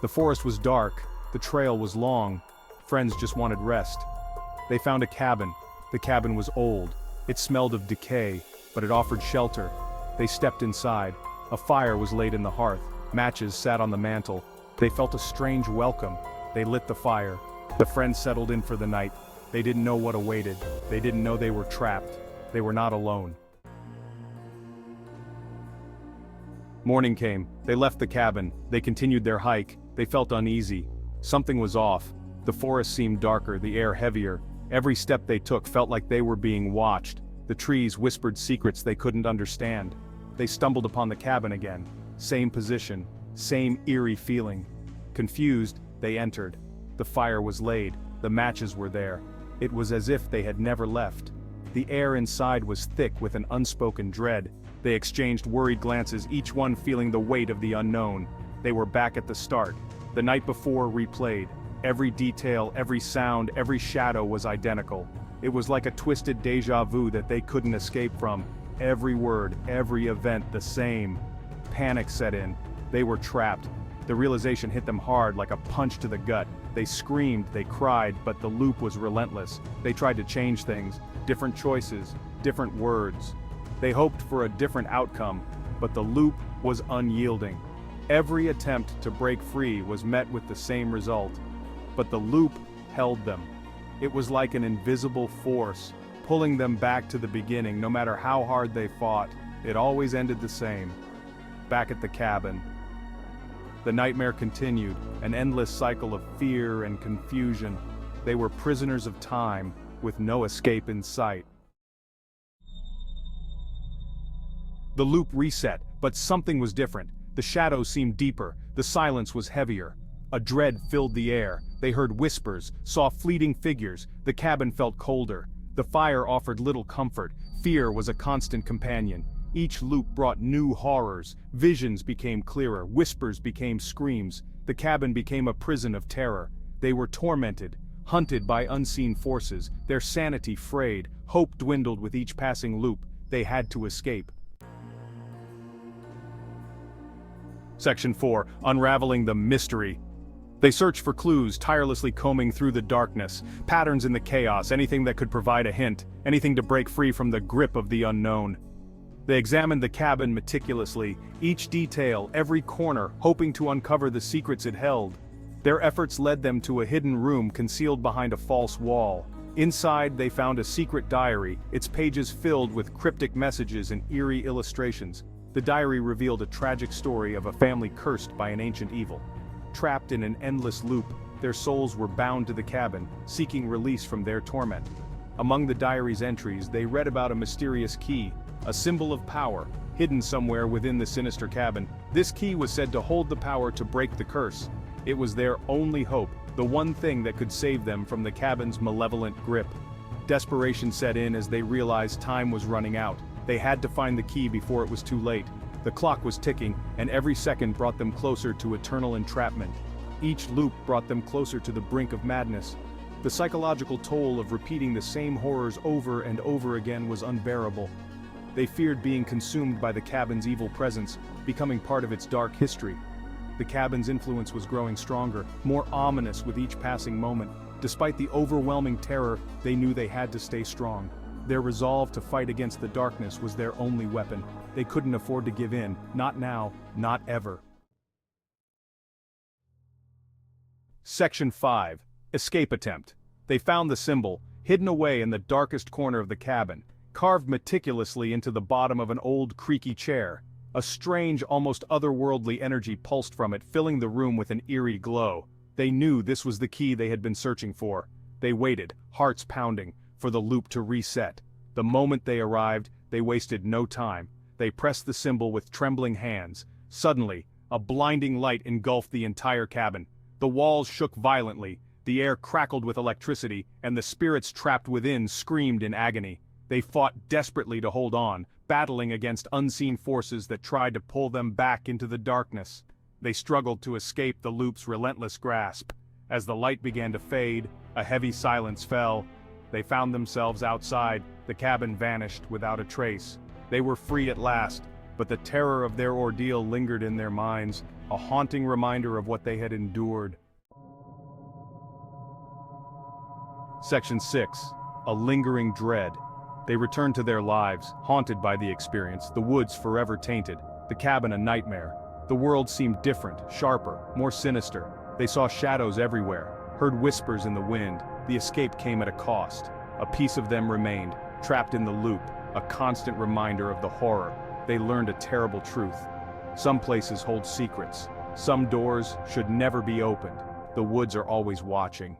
The forest was dark, the trail was long. Friends just wanted rest. They found a cabin. The cabin was old. It smelled of decay, but it offered shelter. They stepped inside. A fire was laid in the hearth. Matches sat on the mantel. They felt a strange welcome. They lit the fire. The friends settled in for the night. They didn't know what awaited. They didn't know they were trapped. They were not alone. Morning came. They left the cabin. They continued their hike. They felt uneasy. Something was off. The forest seemed darker, the air heavier. Every step they took felt like they were being watched. The trees whispered secrets they couldn't understand. They stumbled upon the cabin again. Same position, same eerie feeling. Confused, they entered. The fire was laid. The matches were there. It was as if they had never left. The air inside was thick with an unspoken dread. They exchanged worried glances, each one feeling the weight of the unknown. They were back at the start. The night before replayed. Every detail, every sound, every shadow was identical. It was like a twisted déjà vu that they couldn't escape from. Every word, every event the same. Panic set in. They were trapped. The realization hit them hard like a punch to the gut. They screamed, they cried, but the loop was relentless. They tried to change things. Different choices, different words. They hoped for a different outcome, but the loop was unyielding. Every attempt to break free was met with the same result. But the loop held them. It was like an invisible force, pulling them back to the beginning. No matter how hard they fought, it always ended the same. Back at the cabin. The nightmare continued, an endless cycle of fear and confusion. They were prisoners of time, with no escape in sight. The loop reset, but something was different. The shadows seemed deeper, the silence was heavier. A dread filled the air. They heard whispers, saw fleeting figures. The cabin felt colder. The fire offered little comfort. Fear was a constant companion. Each loop brought new horrors. Visions became clearer, whispers became screams. The cabin became a prison of terror. They were tormented, hunted by unseen forces. Their sanity frayed, hope dwindled with each passing loop. They had to escape. Section 4. Unraveling the mystery. They searched for clues, tirelessly combing through the darkness, patterns in the chaos, anything that could provide a hint, anything to break free from the grip of the unknown. They examined the cabin meticulously, each detail, every corner, hoping to uncover the secrets it held. Their efforts led them to a hidden room concealed behind a false wall. Inside, they found a secret diary, its pages filled with cryptic messages and eerie illustrations. The diary revealed a tragic story of a family cursed by an ancient evil. Trapped in an endless loop, their souls were bound to the cabin, seeking release from their torment. Among the diary's entries, they read about a mysterious key, a symbol of power, hidden somewhere within the sinister cabin. This key was said to hold the power to break the curse. It was their only hope, the one thing that could save them from the cabin's malevolent grip. Desperation set in as they realized time was running out. They had to find the key before it was too late. The clock was ticking, and every second brought them closer to eternal entrapment. Each loop brought them closer to the brink of madness. The psychological toll of repeating the same horrors over and over again was unbearable. They feared being consumed by the cabin's evil presence, becoming part of its dark history. The cabin's influence was growing stronger, more ominous with each passing moment. Despite the overwhelming terror, they knew they had to stay strong. Their resolve to fight against the darkness was their only weapon. They couldn't afford to give in, not now, not ever. Section 5. Escape Attempt. They found the symbol, hidden away in the darkest corner of the cabin, carved meticulously into the bottom of an old creaky chair. A strange, almost otherworldly energy pulsed from it, filling the room with an eerie glow. They knew this was the key they had been searching for. They waited, hearts pounding, for the loop to reset. The moment they arrived, they wasted no time. They pressed the symbol with trembling hands. Suddenly, a blinding light engulfed the entire cabin. The walls shook violently, the air crackled with electricity, and the spirits trapped within screamed in agony. They fought desperately to hold on, battling against unseen forces that tried to pull them back into the darkness. They struggled to escape the loop's relentless grasp. As the light began to fade, a heavy silence fell. They found themselves outside. The cabin vanished without a trace. They were free at last, but the terror of their ordeal lingered in their minds, a haunting reminder of what they had endured. Section 6. A lingering dread. They returned to their lives, haunted by the experience, the woods forever tainted, the cabin a nightmare. The world seemed different, sharper, more sinister. They saw shadows everywhere, heard whispers in the wind. The escape came at a cost. A piece of them remained, trapped in the loop, a constant reminder of the horror. They learned a terrible truth. Some places hold secrets. Some doors should never be opened. The woods are always watching.